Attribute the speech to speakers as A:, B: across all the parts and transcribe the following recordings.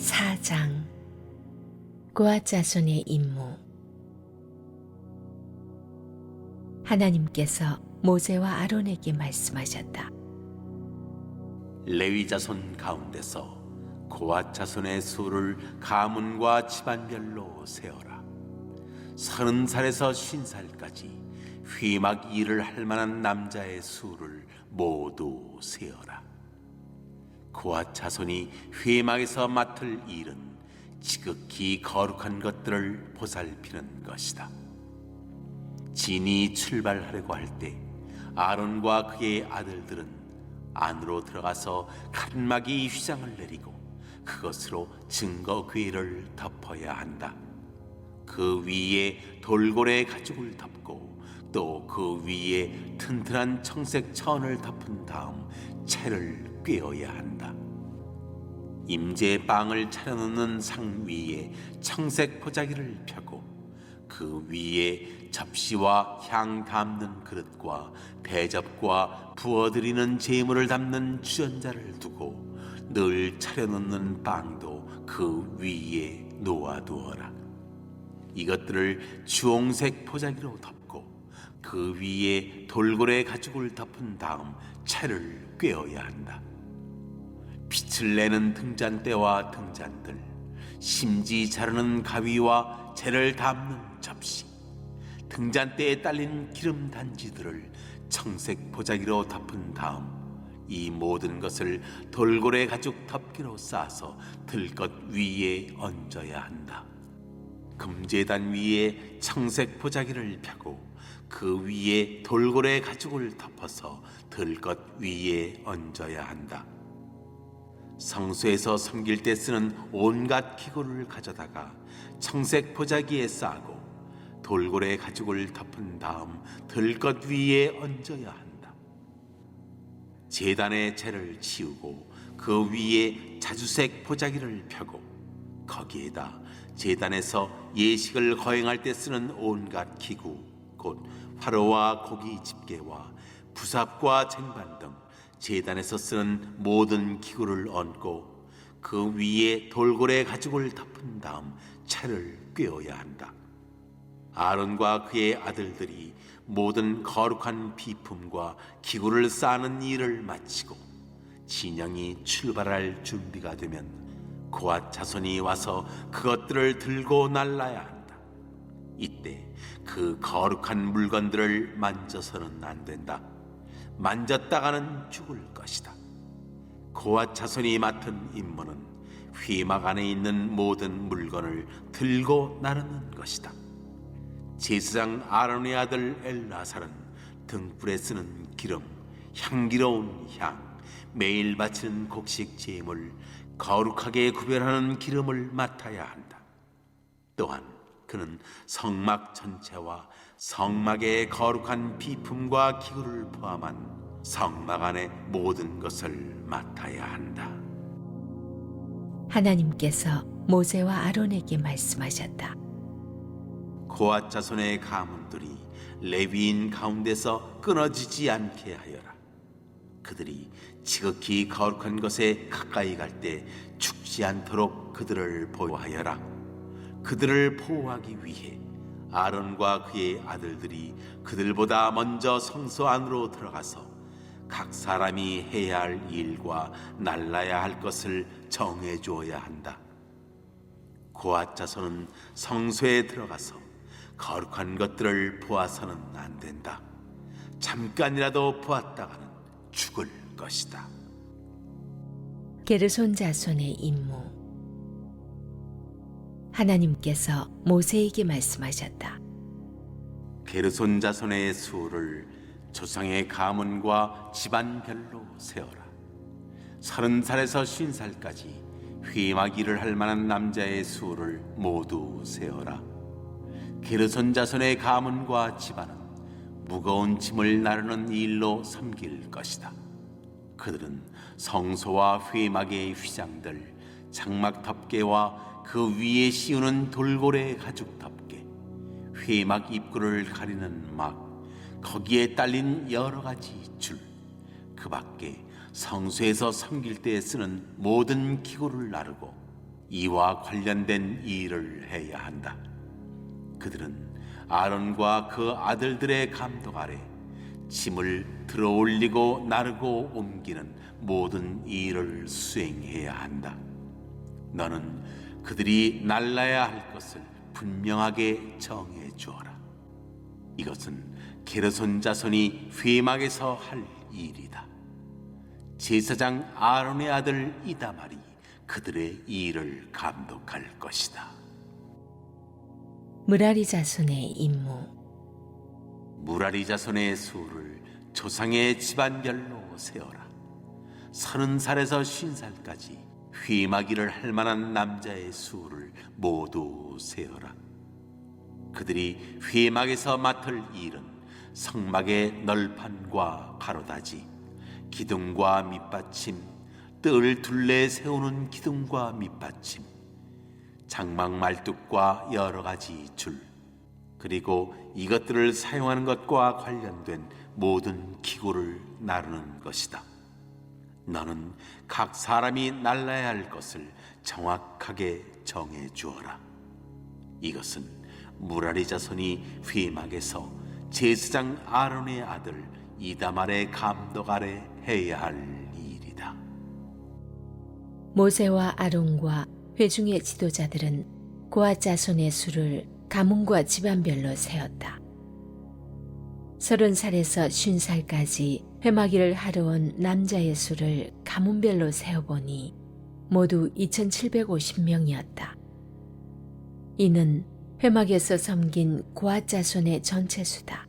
A: 4장 고앗 자손의 임무. 하나님께서 모세와 아론에게 말씀하셨다.
B: 레위 자손 가운데서 고앗 자손의 수를 가문과 집안별로 세어라. 30살에서 50살까지 휘막 일을 할 만한 남자의 수를 모두 세어라. 고앗 자손이 회막에서 맡을 일은 지극히 거룩한 것들을 보살피는 것이다. 진이 출발하려고 할 때 아론과 그의 아들들은 안으로 들어가서 칸막이 휘장을 내리고 그것으로 증거 궤를 덮어야 한다. 그 위에 돌고래 가죽을 덮고 또 그 위에 튼튼한 청색 천을 덮은 다음 채를 꿰어야 한다. 임제빵을 차려놓는 상 위에 청색 보자기를 펴고 그 위에 접시와 향 담는 그릇과 대접과 부어드리는 제물을 담는 주전자를 두고 늘 차려놓는 빵도 그 위에 놓아두어라. 이것들을 주홍색 보자기로 덮고 그 위에 돌고래 가죽을 덮은 다음 채를 꿰어야 한다. 빛을 내는 등잔대와 등잔들, 심지 자르는 가위와 재를 담는 접시, 등잔대에 딸린 기름 단지들을 청색 보자기로 덮은 다음 이 모든 것을 돌고래 가죽 덮개로 싸서 들것 위에 얹어야 한다. 금제단 위에 청색 보자기를 펴고 그 위에 돌고래 가죽을 덮어서 들것 위에 얹어야 한다. 성소에서 섬길 때 쓰는 온갖 기구를 가져다가 청색 보자기에 싸고 돌고래 가죽을 덮은 다음 들것 위에 얹어야 한다. 제단의 재를 치우고 그 위에 자주색 보자기를 펴고 거기에다 제단에서 예식을 거행할 때 쓰는 온갖 기구 곧 화로와 고기 집게와 부삽과 쟁반 등 제단에서 쓰는 모든 기구를 얹고 그 위에 돌고래 가죽을 덮은 다음 채를 꿰어야 한다. 아론과 그의 아들들이 모든 거룩한 비품과 기구를 싸는 일을 마치고 진영이 출발할 준비가 되면 고앗 자손이 와서 그것들을 들고 날라야 한다. 이때 그 거룩한 물건들을 만져서는 안 된다. 만졌다가는 죽을 것이다. 고앗 자손이 맡은 임무는 휘막 안에 있는 모든 물건을 들고 나르는 것이다. 제사장 아론의 아들 엘라살은 등불에 쓰는 기름, 향기로운 향, 매일 바치는 곡식 제물, 거룩하게 구별하는 기름을 맡아야 한다. 또한 그는 성막 전체와 성막의 거룩한 비품과 기구를 포함한 성막 안의 모든 것을 맡아야 한다.
A: 하나님께서 모세와 아론에게 말씀하셨다.
B: 고앗 자손의 가문들이 레위인 가운데서 끊어지지 않게 하여라. 그들이 지극히 거룩한 것에 가까이 갈 때 죽지 않도록 그들을 보호하여라. 그들을 보호하기 위해 아론과 그의 아들들이 그들보다 먼저 성소 안으로 들어가서 각 사람이 해야 할 일과 날라야 할 것을 정해 주어야 한다. 고앗 자손은 성소에 들어가서 거룩한 것들을 보아서는 안 된다. 잠깐이라도 보았다가는 죽을 것이다.
A: 게르손 자손의 임무. 하나님께서 모세에게 말씀하셨다.
B: 게르손 자손의 수를 조상의 가문과 집안별로 세어라. 30살에서 50살까지 휘막 일을 할 만한 남자의 수를 모두 세어라. 게르손 자손의 가문과 집안은 무거운 짐을 나르는 일로 섬길 것이다. 그들은 성소와 회막의 휘장들, 장막 덮개와 그 위에 씌우는 돌고래 가죽 덮개, 회막 입구를 가리는 막, 거기에 딸린 여러 가지 줄, 그 밖에 성소에서 섬길 때 쓰는 모든 기구를 나르고 이와 관련된 일을 해야 한다. 그들은 아론과 그 아들들의 감독 아래 짐을 들어올리고 나르고 옮기는 모든 일을 수행해야 한다. 너는 그들이 날라야 할 것을 분명하게 정해 주어라. 이것은 게르손 자손이 회막에서 할 일이다. 제사장 아론의 아들 이다말이 그들의 일을 감독할 것이다.
A: 무라리 자손의 임무.
B: 무라리 자손의 수를 조상의 집안별로 세어라. 30살에서 50살까지 회막일을 할 만한 남자의 수를 모두 세어라. 그들이 회막에서 맡을 일은 성막의 널판과 가로다지, 기둥과 밑받침, 뜰 둘레 세우는 기둥과 밑받침, 장막 말뚝과 여러 가지 줄, 그리고 이것들을 사용하는 것과 관련된 모든 기구를 나르는 것이다. 너는 각 사람이 날라야 할 것을 정확하게 정해 주어라. 이것은 무라리 자손이 회막에서 제사장 아론의 아들 이다말의 감독 아래 해야 할 일이다.
A: 모세와 아론과 회중의 지도자들은 고앗 자손의 수를 가문과 집안별로 세었다. 30살에서 50살까지 회막일을 하러 온 남자의 수를 가문별로 세어보니 모두 2750명이었다. 이는 회막에서 섬긴 고앗 자손의 전체 수다.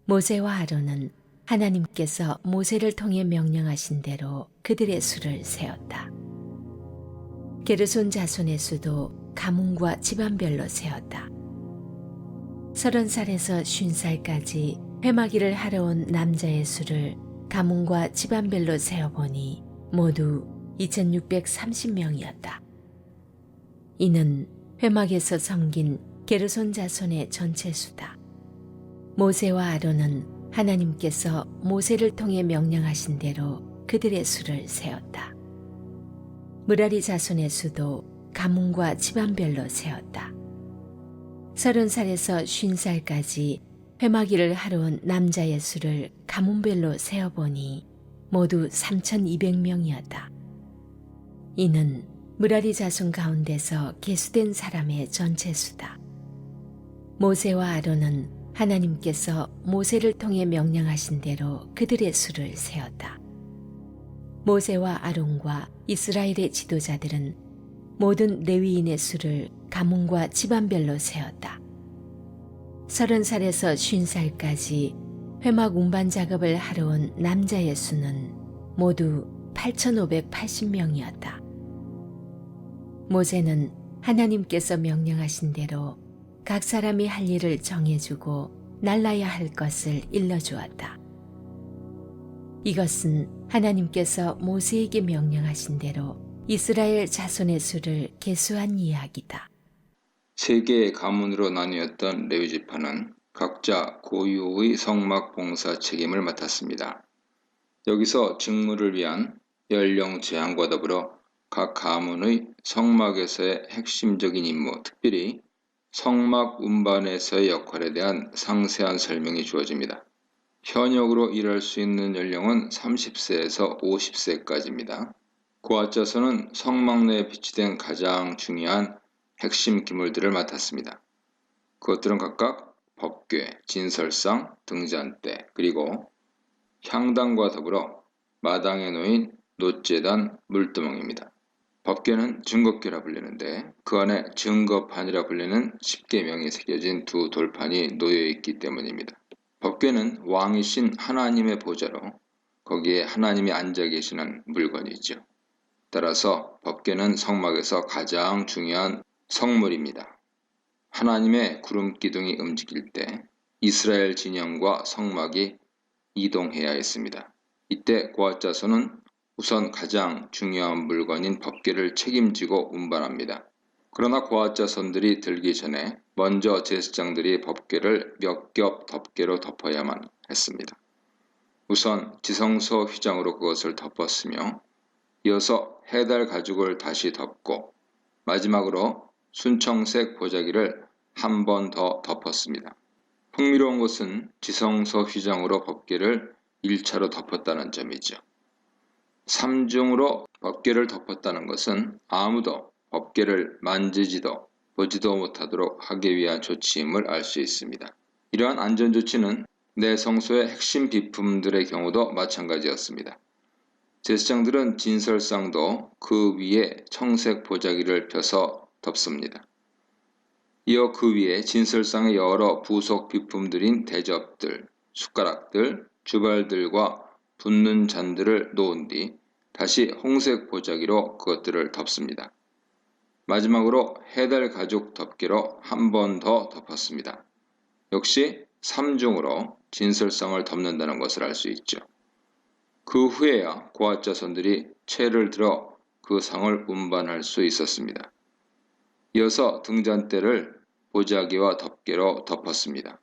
A: 모세와 아론은 하나님께서 모세를 통해 명령하신 대로 그들의 수를 세었다. 게르손 자손의 수도 가문과 집안별로 세었다. 30살에서 50살까지 회막일을 하러 온 남자의 수를 가문과 집안별로 세어보니 모두 2630명이었다. 이는 회막에서 섬긴 게르손 자손의 전체 수다. 모세와 아론은 하나님께서 모세를 통해 명령하신 대로 그들의 수를 세었다. 무라리 자손의 수도 가문과 집안별로 세었다. 30살에서 50살까지 회막일을 하러 온 남자의 수를 가문별로 세어보니 모두 3200명이었다. 이는 무라리 자손 가운데서 계수된 사람의 전체 수다. 모세와 아론은 하나님께서 모세를 통해 명령하신 대로 그들의 수를 세었다. 모세와 아론과 이스라엘의 지도자들은 모든 레위인의 수를 가문과 집안별로 세었다. 30살에서 50살까지 회막 운반 작업을 하러 온 남자의 수는 모두 8580명이었다. 모세는 하나님께서 명령하신 대로 각 사람이 할 일을 정해주고 날라야 할 것을 일러주었다. 이것은 하나님께서 모세에게 명령하신 대로 이스라엘 자손의 수를 계수한 이야기다.
C: 세 개의 가문으로 나뉘었던 레위 지파는 각자 고유의 성막 봉사 책임을 맡았습니다. 여기서 직무를 위한 연령 제한과 더불어 각 가문의 성막에서의 핵심적인 임무, 특별히 성막 운반에서의 역할에 대한 상세한 설명이 주어집니다. 현역으로 일할 수 있는 연령은 30세에서 50세까지입니다. 고앗 자손은 성막 내에 비치된 가장 중요한 핵심 기물들을 맡았습니다. 그것들은 각각 법궤, 진설상, 등잔대, 그리고 향단과 더불어 마당에 놓인 놋제단, 물두멍입니다. 법궤는 증거궤라 불리는데 그 안에 증거판이라 불리는 10계명이 새겨진 두 돌판이 놓여 있기 때문입니다. 법궤는 왕이신 하나님의 보좌로 거기에 하나님이 앉아 계시는 물건이죠. 따라서 법궤는 성막에서 가장 중요한 성물입니다. 하나님의 구름 기둥이 움직일 때 이스라엘 진영과 성막이 이동해야 했습니다. 이때 고앗 자손은 우선 가장 중요한 물건인 법궤를 책임지고 운반합니다. 그러나 고앗 자손들이 들기 전에 먼저 제사장들이 법궤를 몇 겹 덮개로 덮어야만 했습니다. 우선 지성소 휘장으로 그것을 덮었으며 이어서 해달 가죽을 다시 덮고 마지막으로 순청색 보자기를 한 번 더 덮었습니다. 흥미로운 것은 지성소 휘장으로 법궤를 1차로 덮었다는 점이죠. 3중으로 법궤를 덮었다는 것은 아무도 법궤를 만지지도 보지도 못하도록 하기 위한 조치임을 알 수 있습니다. 이러한 안전조치는 내성소의 핵심 비품들의 경우도 마찬가지였습니다. 제사장들은 진설상도 그 위에 청색 보자기를 펴서 덮습니다. 이어 그 위에 진설상의 여러 부속 비품들인 대접들, 숟가락들, 주발들과 붓는 잔들을 놓은 뒤 다시 홍색 보자기로 그것들을 덮습니다. 마지막으로 해달 가죽 덮개로 한 번 더 덮었습니다. 역시 3중으로 진설상을 덮는다는 것을 알 수 있죠. 그 후에야 고앗 자손들이 채를 들어 그 상을 운반할 수 있었습니다. 이어서 등잔대를 보자기와 덮개로 덮었습니다.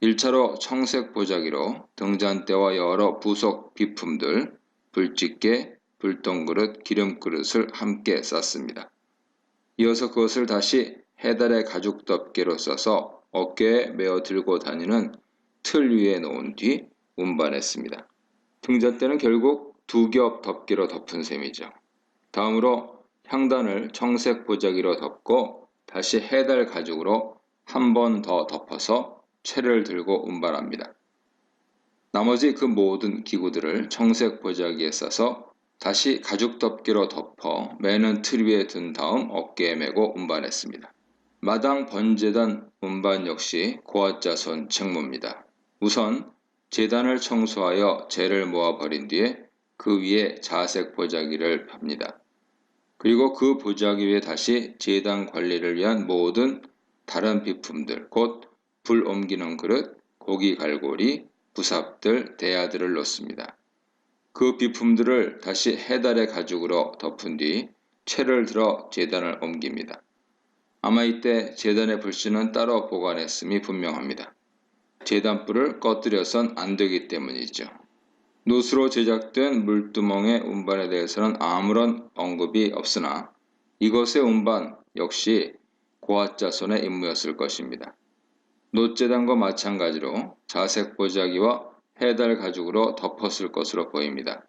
C: 1차로 청색 보자기로 등잔대와 여러 부속 비품들, 불집게, 불똥그릇, 기름그릇을 함께 쌌습니다. 이어서 그것을 다시 해달의 가죽 덮개로 써서 어깨에 메어 들고 다니는 틀 위에 놓은 뒤 운반했습니다. 등잔대는 결국 두 겹 덮개로 덮은 셈이죠. 다음으로 향단을 청색 보자기로 덮고 다시 해달 가죽으로 한 번 더 덮어서 채를 들고 운반합니다. 나머지 그 모든 기구들을 청색 보자기에 싸서 다시 가죽 덮개로 덮어 매는 틀 위에 든 다음 어깨에 메고 운반했습니다. 마당 번제단 운반 역시 고앗 자손 책무입니다. 우선 제단을 청소하여 재를 모아 버린 뒤에 그 위에 자색 보자기를 팝니다. 그리고 그 보자기 위에 다시 제단 관리를 위한 모든 다른 비품들, 곧 불 옮기는 그릇, 고기 갈고리, 부삽들, 대야들을 놓습니다. 그 비품들을 다시 해달의 가죽으로 덮은 뒤 채를 들어 제단을 옮깁니다. 아마 이때 제단의 불씨는 따로 보관했음이 분명합니다. 제단불을 꺼뜨려선 안 되기 때문이죠. 노수로 제작된 물두멍의 운반에 대해서는 아무런 언급이 없으나 이것의 운반 역시 고앗 자손의 임무였을 것입니다. 놋제단과 마찬가지로 자색 보자기와 해달 가죽으로 덮었을 것으로 보입니다.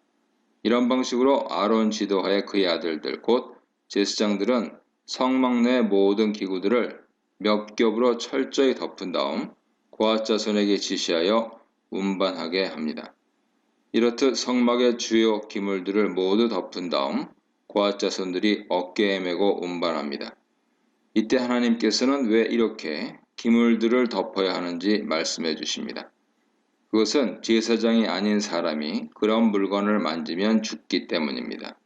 C: 이런 방식으로 아론 지도하에 그의 아들들 곧 제사장들은 성막 내 모든 기구들을 몇 겹으로 철저히 덮은 다음 고앗 자손에게 지시하여 운반하게 합니다. 이렇듯 성막의 주요 기물들을 모두 덮은 다음 고앗 자손들이 어깨에 메고 운반합니다. 이때 하나님께서는 왜 이렇게 기물들을 덮어야 하는지 말씀해 주십니다. 그것은 제사장이 아닌 사람이 그런 물건을 만지면 죽기 때문입니다.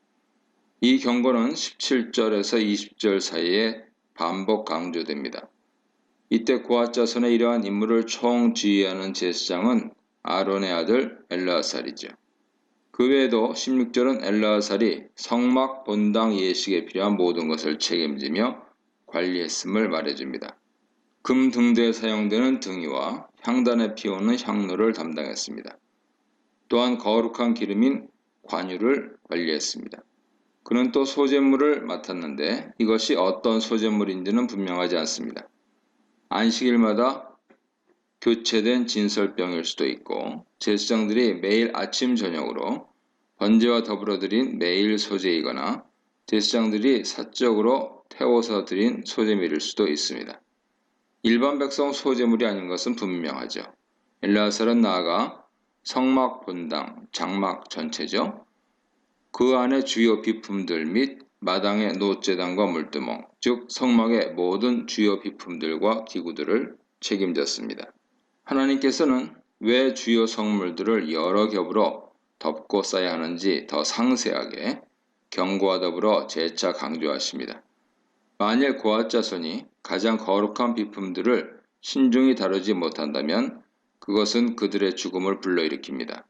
C: 이 경고는 17절에서 20절 사이에 반복 강조됩니다. 이때 고앗 자손의 이러한 임무를 총지휘하는 제사장은 아론의 아들 엘르아살이죠. 그 외에도 16절은 엘르아살이 성막 본당 예식에 필요한 모든 것을 책임지며 관리했음을 말해줍니다. 금 등대에 사용되는 등이와 향단에 피우는 향로를 담당했습니다. 또한 거룩한 기름인 관유를 관리했습니다. 그는 또 소제물을 맡았는데 이것이 어떤 소제물인지는 분명하지 않습니다. 안식일마다 교체된 진설병일 수도 있고 제사장들이 매일 아침 저녁으로 번제와 더불어 드린 매일 소제이거나 제사장들이 사적으로 태워서 드린 소제물일 수도 있습니다. 일반 백성 소제물이 아닌 것은 분명하죠. 엘르아살은 나아가 성막 본당, 장막 전체죠. 그 안에 주요 비품들 및 마당의 놋제단과 물두멍, 즉 성막의 모든 주요 비품들과 기구들을 책임졌습니다. 하나님께서는 왜 주요 성물들을 여러 겹으로 덮고 싸야 하는지 더 상세하게 경고와 더불어 재차 강조하십니다. 만일 고앗 자손이 가장 거룩한 비품들을 신중히 다루지 못한다면 그것은 그들의 죽음을 불러일으킵니다.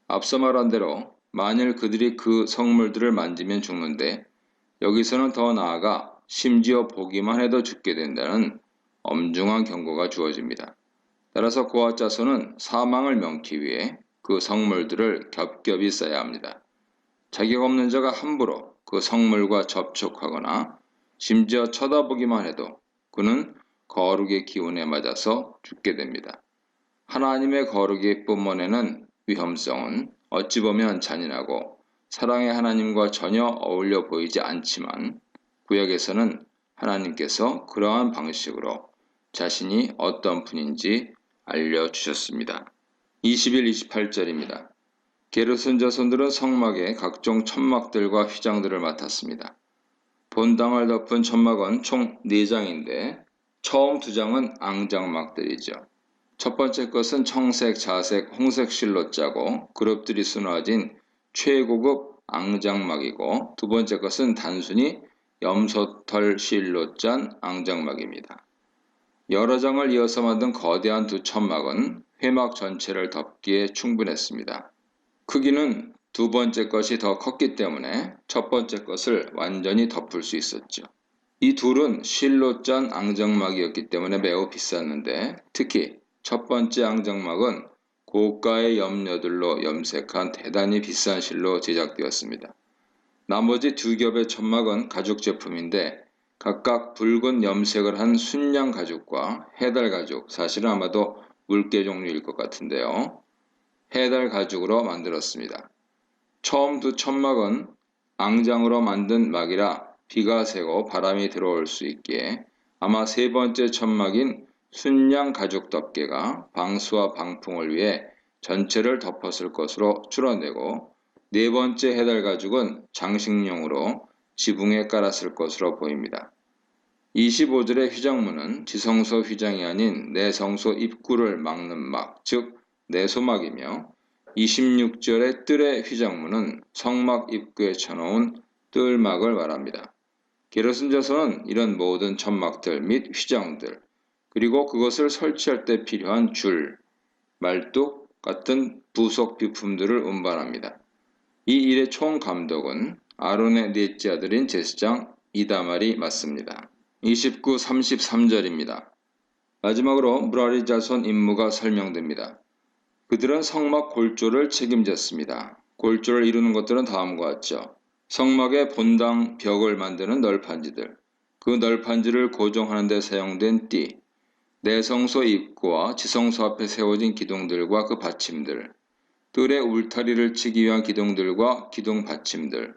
C: 앞서 말한 대로 만일 그들이 그 성물들을 만지면 죽는데 여기서는 더 나아가 심지어 보기만 해도 죽게 된다는 엄중한 경고가 주어집니다. 따라서 고앗 자손은 사망을 면키 위해 그 성물들을 겹겹이 싸야 합니다. 자격 없는 자가 함부로 그 성물과 접촉하거나 심지어 쳐다보기만 해도 그는 거룩의 기운에 맞아서 죽게 됩니다. 하나님의 거룩이 뿜어내는 위험성은 어찌 보면 잔인하고 사랑의 하나님과 전혀 어울려 보이지 않지만 구약에서는 하나님께서 그러한 방식으로 자신이 어떤 분인지 알려주셨습니다. 21, 28절입니다. 게르손 자손들은 성막의 각종 천막들과 휘장들을 맡았습니다. 본당을 덮은 천막은 총 4장인데 처음 2장은 앙장막들이죠. 첫 번째 것은 청색, 자색, 홍색 실로 짜고 그룹들이 수놓아진 최고급 앙장막이고 두 번째 것은 단순히 염소털 실로 짠 앙장막입니다. 여러 장을 이어서 만든 거대한 2 천막은 회막 전체를 덮기에 충분했습니다. 크기는 두 번째 것이 더 컸기 때문에 첫 번째 것을 완전히 덮을 수 있었죠. 이 둘은 실로 짠 앙장막이었기 때문에 매우 비쌌는데 특히 첫 번째 앙장막은 고가의 염료들로 염색한 대단히 비싼 실로 제작되었습니다. 나머지 2겹의 천막은 가죽 제품인데 각각 붉은 염색을 한 순양 가죽과 해달 가죽, 사실은 아마도 물개 종류일 것 같은데요. 해달 가죽으로 만들었습니다. 처음 2 천막은 앙장으로 만든 막이라 비가 새고 바람이 들어올 수 있기에 아마 세 번째 천막인 순양 가죽 덮개가 방수와 방풍을 위해 전체를 덮었을 것으로 추론되고 네 번째 해달 가죽은 장식용으로 지붕에 깔았을 것으로 보입니다. 25절의 휘장문은 지성소 휘장이 아닌 내성소 입구를 막는 막, 즉 내소막이며 26절의 뜰의 휘장문은 성막 입구에 쳐놓은 뜰막을 말합니다. 게르손 자손은 이런 모든 천막들 및 휘장들, 그리고 그것을 설치할 때 필요한 줄, 말뚝 같은 부속 비품들을 운반합니다. 이 일의 총 감독은 아론의 넷째 아들인 제사장 이다말이 맡습니다. 29, 33절입니다. 마지막으로 무라리 자손 임무가 설명됩니다. 그들은 성막 골조를 책임졌습니다. 골조를 이루는 것들은 다음과 같죠. 성막의 본당 벽을 만드는 널판지들, 그 널판지를 고정하는 데 사용된 띠, 내성소 입구와 지성소 앞에 세워진 기둥들과 그 받침들, 뜰의 울타리를 치기 위한 기둥들과 기둥 받침들,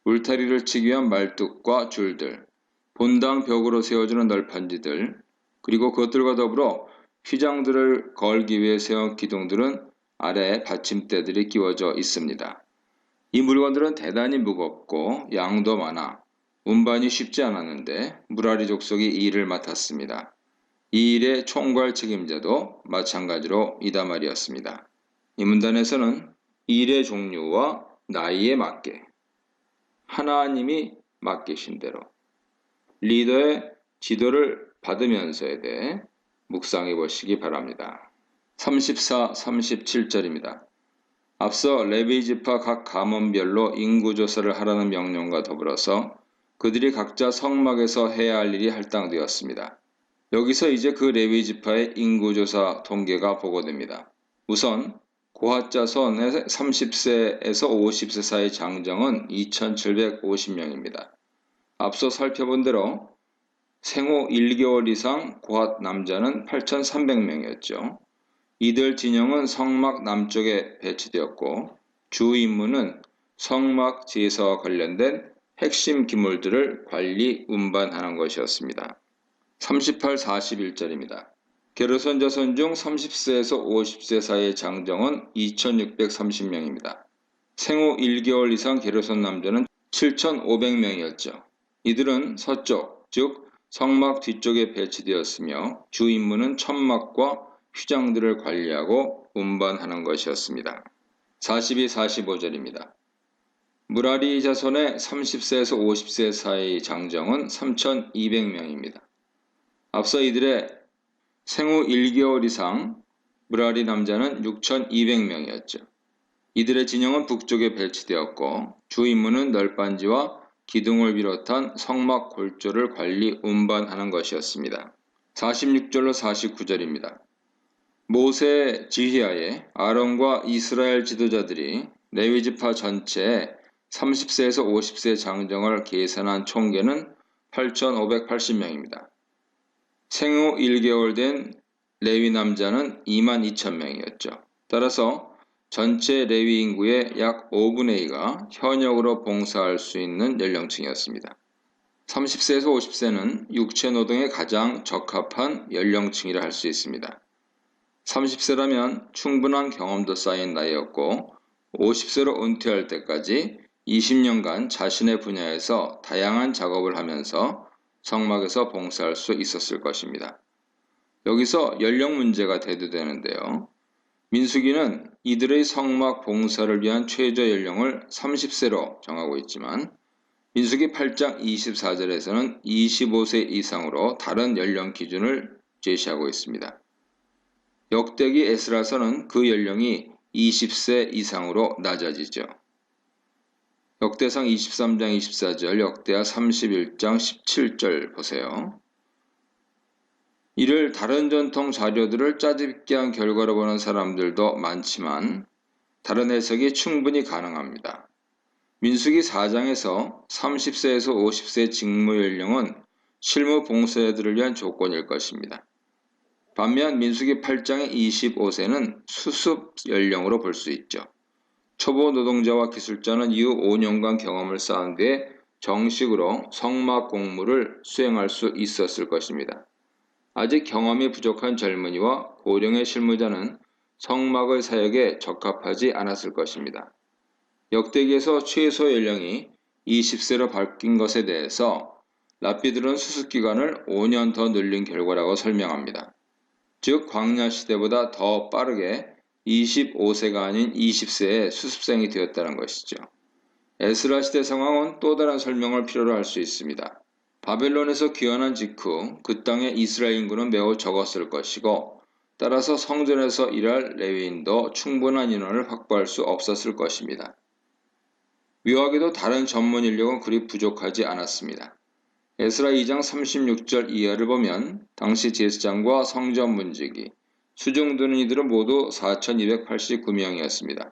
C: 울타리를 치기 위한 말뚝과 줄들, 본당 벽으로 세워주는 널판지들, 그리고 그것들과 더불어 휘장들을 걸기 위해 세운 기둥들은 아래에 받침대들이 끼워져 있습니다. 이 물건들은 대단히 무겁고 양도 많아 운반이 쉽지 않았는데 무라리 족속이 이 일을 맡았습니다. 이 일의 총괄 책임자도 마찬가지로 이다말이었습니다. 이 문단에서는 일의 종류와 나이에 맞게 하나님이 맡기신 대로 리더의 지도를 받으면서에 대해 묵상해 보시기 바랍니다. 34, 37절입니다. 앞서 레위 지파 각 가문별로 인구조사를 하라는 명령과 더불어서 그들이 각자 성막에서 해야 할 일이 할당되었습니다. 여기서 이제 그 레위 지파의 인구조사 통계가 보고됩니다. 우선 고핫 자손의 30세에서 50세 사이 장정은 2,750명입니다. 앞서 살펴본 대로 생후 1개월 이상 고핫 남자는 8,300명이었죠. 이들 진영은 성막 남쪽에 배치되었고 주 임무는 성막 제사와 관련된 핵심 기물들을 관리 운반하는 것이었습니다. 38, 41절입니다. 게르손 자손 중 30세에서 50세 사이의 장정은 2,630명입니다. 생후 1개월 이상 게르손 남자는 7,500명이었죠. 이들은 서쪽, 즉 성막 뒤쪽에 배치되었으며 주 임무는 천막과 휘장들을 관리하고 운반하는 것이었습니다. 42, 45절입니다. 무라리 자손의 30세에서 50세 사이 장정은 3,200명입니다. 앞서 이들의 생후 1개월 이상 무라리 남자는 6,200명이었죠. 이들의 진영은 북쪽에 배치되었고 주 임무는 널빤지와 기둥을 비롯한 성막 골조를 관리 운반하는 것이었습니다. 46절로 49절입니다. 모세의 지휘하에 아론과 이스라엘 지도자들이 레위 지파 전체에 30세에서 50세 장정을 계산한 총계는 8,580명입니다. 생후 1개월 된 레위 남자는 22,000명이었죠. 따라서 전체 레위 인구의 약 5분의 2가 현역으로 봉사할 수 있는 연령층이었습니다. 30세에서 50세는 육체노동에 가장 적합한 연령층이라 할 수 있습니다. 30세라면 충분한 경험도 쌓인 나이였고 50세로 은퇴할 때까지 20년간 자신의 분야에서 다양한 작업을 하면서 성막에서 봉사할 수 있었을 것입니다. 여기서 연령 문제가 대두되는데요. 민수기는 이들의 성막 봉사를 위한 최저 연령을 30세로 정하고 있지만 민수기 8장 24절에서는 25세 이상으로 다른 연령 기준을 제시하고 있습니다. 역대기 에스라서는 그 연령이 20세 이상으로 낮아지죠. 역대상 23장 24절, 역대하 31장 17절 보세요. 이를 다른 전통 자료들을 짜집게 한 결과로 보는 사람들도 많지만 다른 해석이 충분히 가능합니다. 민수기 4장에서 30세에서 50세 직무 연령은 실무 봉사자들을 위한 조건일 것입니다. 반면 민수기 8장의 25세는 수습 연령으로 볼 수 있죠. 초보 노동자와 기술자는 이후 5년간 경험을 쌓은 뒤에 정식으로 성막 공무를 수행할 수 있었을 것입니다. 아직 경험이 부족한 젊은이와 고령의 실무자는 성막의 사역에 적합하지 않았을 것입니다. 역대기에서 최소 연령이 20세로 바뀐 것에 대해서 랍비들은 수습기간을 5년 더 늘린 결과라고 설명합니다. 즉 광야 시대보다 더 빠르게 25세가 아닌 20세에 수습생이 되었다는 것이죠. 에스라 시대 상황은 또 다른 설명을 필요로 할 수 있습니다. 바벨론에서 귀환한 직후 그 땅의 이스라엘 인구는 매우 적었을 것이고 따라서 성전에서 일할 레위인도 충분한 인원을 확보할 수 없었을 것입니다. 묘하게도 다른 전문 인력은 그리 부족하지 않았습니다. 에스라 2장 36절 이하를 보면 당시 제사장과 성전 문지기, 수중 드는 이들은 모두 4,289명이었습니다.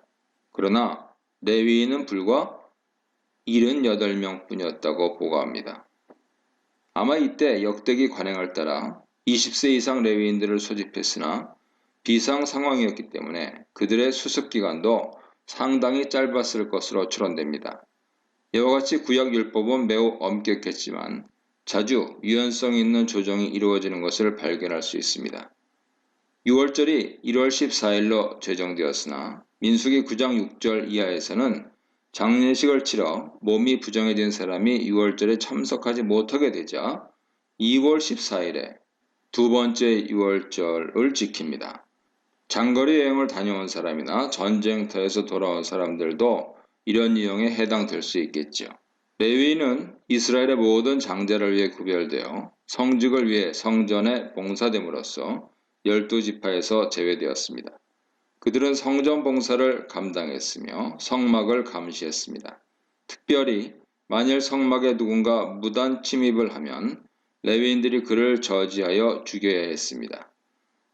C: 그러나 레위인은 불과 78명 뿐이었다고 보고합니다. 아마 이때 역대기 관행을 따라 20세 이상 레위인들을 소집했으나 비상 상황이었기 때문에 그들의 수습 기간도 상당히 짧았을 것으로 추론됩니다. 이와 같이 구약 율법은 매우 엄격했지만 자주 유연성 있는 조정이 이루어지는 것을 발견할 수 있습니다. 6월절이 1월 14일로 제정되었으나 민수기 9장 6절 이하에서는 장례식을 치러 몸이 부정해진 사람이 6월절에 참석하지 못하게 되자 2월 14일에 두 번째 6월절을 지킵니다. 장거리 여행을 다녀온 사람이나 전쟁터에서 돌아온 사람들도 이런 유형에 해당될 수 있겠죠. 레위인은 이스라엘의 모든 장자를 위해 구별되어 성직을 위해 성전에 봉사됨으로써 12지파에서 제외되었습니다. 그들은 성전 봉사를 감당했으며 성막을 감시했습니다. 특별히 만일 성막에 누군가 무단 침입을 하면 레위인들이 그를 저지하여 죽여야 했습니다.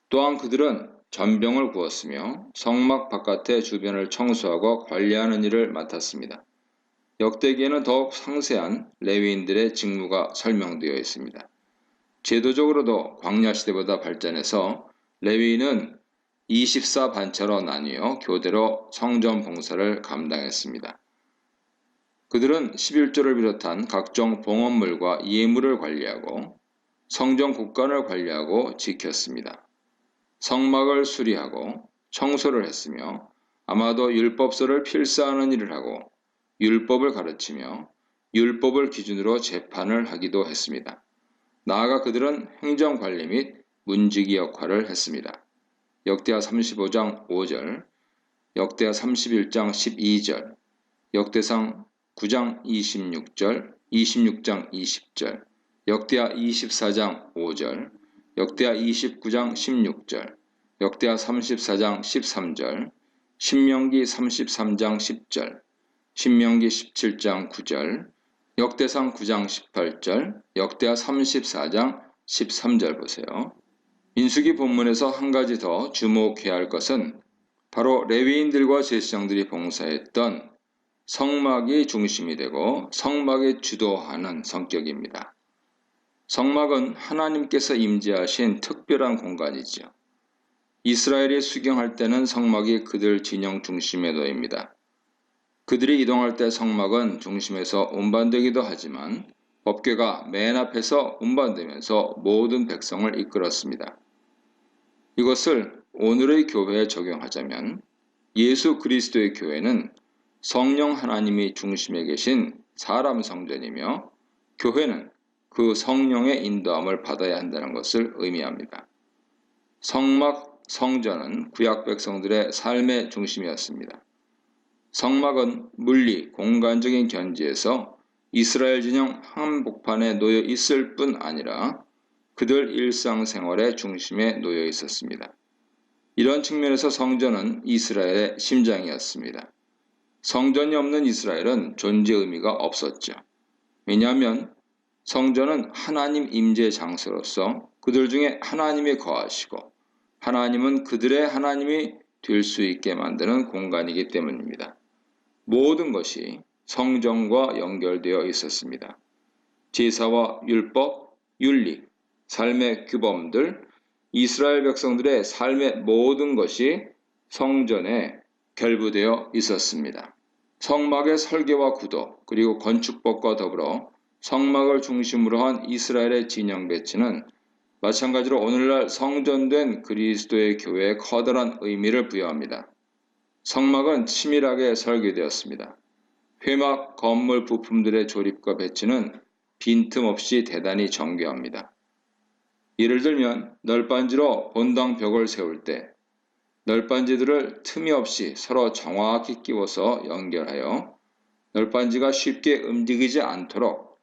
C: 또한 그들은 전병을 구웠으며 성막 바깥의 주변을 청소하고 관리하는 일을 맡았습니다. 역대기에는 더욱 상세한 레위인들의 직무가 설명되어 있습니다. 제도적으로도 광야 시대보다 발전해서 레위인은 24반차로 나뉘어 교대로 성전 봉사를 감당했습니다. 그들은 11조를 비롯한 각종 봉헌물과 예물을 관리하고 성전 곳간을 관리하고 지켰습니다. 성막을 수리하고 청소를 했으며 아마도 율법서를 필사하는 일을 하고 율법을 가르치며 율법을 기준으로 재판을 하기도 했습니다. 나아가 그들은 행정관리 및 문지기 역할을 했습니다. 역대하 35장 5절, 역대하 31장 12절, 역대상 9장 26절, 26장 20절, 역대하 24장 5절, 역대하 29장 16절, 역대하 34장 13절, 신명기 33장 10절, 신명기 17장 9절, 역대상 9장 18절, 역대하 34장 13절 보세요. 민수기 본문에서 한 가지 더 주목해야 할 것은 바로 레위인들과 제사장들이 봉사했던 성막이 중심이 되고 성막이 주도하는 성격입니다. 성막은 하나님께서 임재하신 특별한 공간이지요. 이스라엘이 수경할 때는 성막이 그들 진영 중심에 놓입니다. 그들이 이동할 때 성막은 중심에서 운반되기도 하지만 법궤가 맨 앞에서 운반되면서 모든 백성을 이끌었습니다. 이것을 오늘의 교회에 적용하자면 예수 그리스도의 교회는 성령 하나님이 중심에 계신 사람 성전이며 교회는 그 성령의 인도함을 받아야 한다는 것을 의미합니다. 성막, 성전은 구약 백성들의 삶의 중심이었습니다. 성막은 물리, 공간적인 견지에서 이스라엘 진영 한복판에 놓여 있을 뿐 아니라 그들 일상생활의 중심에 놓여 있었습니다. 이런 측면에서 성전은 이스라엘의 심장이었습니다. 성전이 없는 이스라엘은 존재 의미가 없었죠. 왜냐하면 성전은 하나님 임재 장소로서 그들 중에 하나님이 거하시고 하나님은 그들의 하나님이 될 수 있게 만드는 공간이기 때문입니다. 모든 것이 성전과 연결되어 있었습니다. 제사와 율법, 윤리, 삶의 규범들, 이스라엘 백성들의 삶의 모든 것이 성전에 결부되어 있었습니다. 성막의 설계와 구도, 그리고 건축법과 더불어 성막을 중심으로 한 이스라엘의 진영 배치는 마찬가지로 오늘날 성전된 그리스도의 교회에 커다란 의미를 부여합니다. 성막은 치밀하게 설계되었습니다. 회막 건물 부품들의 조립과 배치는 빈틈없이 대단히 정교합니다. 예를 들면 널빤지로 본당 벽을 세울 때 널빤지들을 틈이 없이 서로 정확히 끼워서 연결하여 널빤지가 쉽게 움직이지 않도록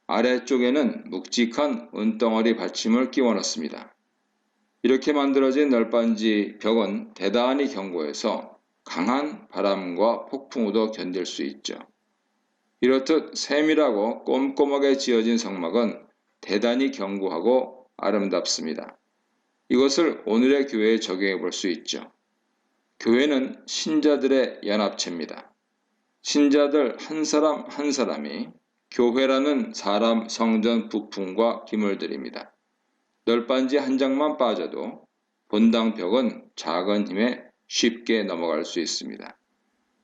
C: 아래쪽에는 묵직한 은덩어리 받침을 끼워 넣습니다. 이렇게 만들어진 널빤지 벽은 대단히 견고해서 강한 바람과 폭풍우도 견딜 수 있죠. 이렇듯 세밀하고 꼼꼼하게 지어진 성막은 대단히 견고하고 아름답습니다. 이것을 오늘의 교회에 적용해 볼 수 있죠. 교회는 신자들의 연합체입니다. 신자들 한 사람 한 사람이 교회라는 사람 성전 부품과 기물들입니다. 널빤지 한 장만 빠져도 본당 벽은 작은 힘에 쉽게 넘어갈 수 있습니다.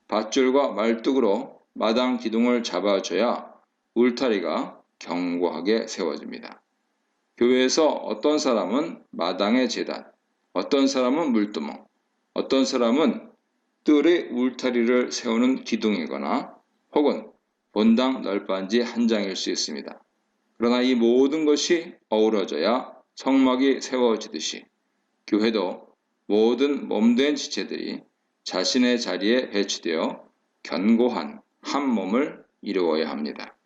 C: 밧줄과 말뚝으로 마당 기둥을 잡아줘야 울타리가 견고하게 세워집니다. 교회에서 어떤 사람은 마당의 제단, 어떤 사람은 물두멍, 어떤 사람은 뜰의 울타리를 세우는 기둥이거나 혹은 본당 널빤지 한 장일 수 있습니다. 그러나 이 모든 것이 어우러져야 성막이 세워지듯이 교회도 모든 몸된 지체들이 자신의 자리에 배치되어 견고한 한 몸을 이루어야 합니다.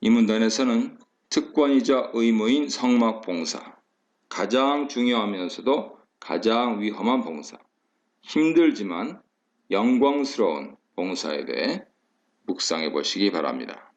C: 이 문단에서는 특권이자 의무인 성막 봉사, 가장 중요하면서도 가장 위험한 봉사, 힘들지만 영광스러운 봉사에 대해 묵상해 보시기 바랍니다.